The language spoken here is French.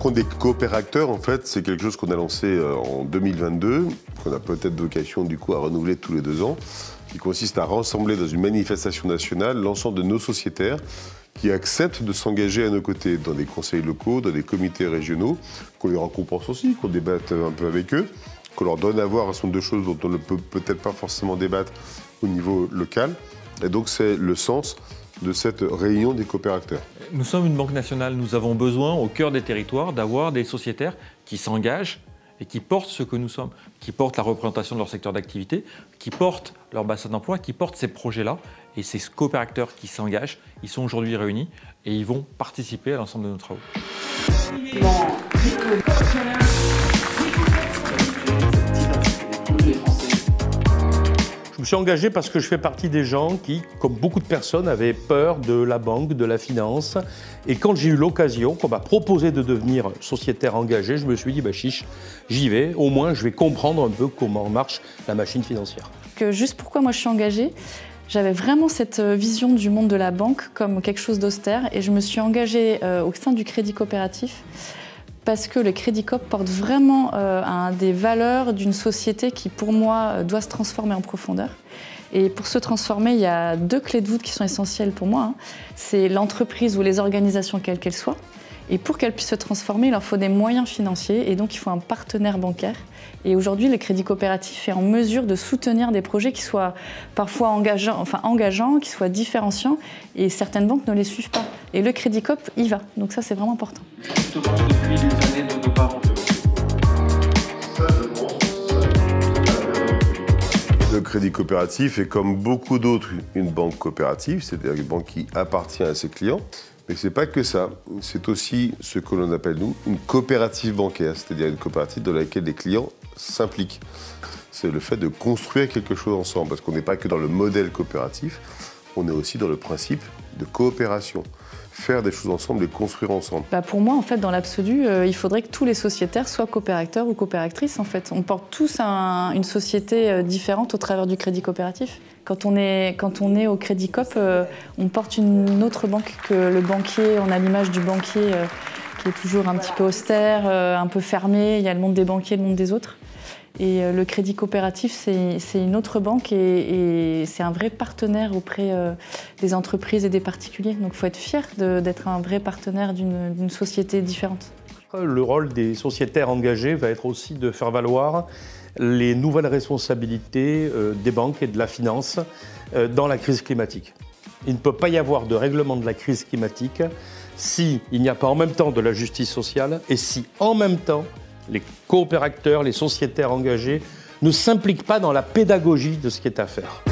rencontre des coopérateurs, en fait, c'est quelque chose qu'on a lancé en 2022, qu'on a peut-être vocation du coup à renouveler tous les 2 ans, qui consiste à rassembler dans une manifestation nationale l'ensemble de nos sociétaires qui acceptent de s'engager à nos côtés dans des conseils locaux, dans des comités régionaux, qu'on les récompense aussi, qu'on débatte un peu avec eux, qu'on leur donne à voir un certain nombre de choses dont on ne peut peut-être pas forcément débattre au niveau local. Et donc c'est le sens de cette réunion des coopérateurs. Nous sommes une banque nationale, nous avons besoin au cœur des territoires d'avoir des sociétaires qui s'engagent et qui portent ce que nous sommes, qui portent la représentation de leur secteur d'activité, qui portent leur bassin d'emploi, qui portent ces projets-là. Et ces coopérateurs qui s'engagent, ils sont aujourd'hui réunis et ils vont participer à l'ensemble de nos travaux. Je me suis engagé parce que je fais partie des gens qui, comme beaucoup de personnes, avaient peur de la banque, de la finance. Et quand j'ai eu l'occasion, qu'on m'a proposé de devenir sociétaire engagé, je me suis dit, bah chiche, j'y vais. Au moins, je vais comprendre un peu comment marche la machine financière. Juste pourquoi moi je suis engagée, j'avais vraiment cette vision du monde de la banque comme quelque chose d'austère. Et je me suis engagée au sein du Crédit Coopératif parce que le Crédit Coop porte vraiment des valeurs d'une société qui, pour moi, doit se transformer en profondeur. Et pour se transformer, il y a 2 clés de voûte qui sont essentielles pour moi. C'est l'entreprise ou les organisations, quelles qu'elles soient. Et pour qu'elles puissent se transformer, il leur faut des moyens financiers et donc il faut un partenaire bancaire. Et aujourd'hui, le Crédit Coopératif est en mesure de soutenir des projets qui soient parfois engageants, qui soient différenciants, et certaines banques ne les suivent pas. Et le Crédit Coop y va, donc ça c'est vraiment important. Justement, depuis les années de nos parents. Le Crédit Coopératif est comme beaucoup d'autres une banque coopérative, c'est-à-dire une banque qui appartient à ses clients. Mais ce n'est pas que ça, c'est aussi ce que l'on appelle, nous, une coopérative bancaire, c'est-à-dire une coopérative dans laquelle les clients s'impliquent. C'est le fait de construire quelque chose ensemble, parce qu'on n'est pas que dans le modèle coopératif, on est aussi dans le principe de coopération. Faire des choses ensemble et construire ensemble. Pour moi, en fait, dans l'absolu, il faudrait que tous les sociétaires soient coopérateurs ou coopératrices. En fait, on porte tous une société différente au travers du Crédit Coopératif. Quand on est au Crédit Coop, on porte une autre banque que le banquier. On a l'image du banquier qui est toujours un petit peu austère, un peu fermé. Il y a le monde des banquiers et le monde des autres. Et le Crédit Coopératif, c'est une autre banque et c'est un vrai partenaire auprès des entreprises et des particuliers. Donc il faut être fier d'être un vrai partenaire d'une société différente. Le rôle des sociétaires engagés va être aussi de faire valoir les nouvelles responsabilités des banques et de la finance dans la crise climatique. Il ne peut pas y avoir de règlement de la crise climatique s'il n'y a pas en même temps de la justice sociale et si en même temps les coopérateurs, les sociétaires engagés ne s'impliquent pas dans la pédagogie de ce qui est à faire.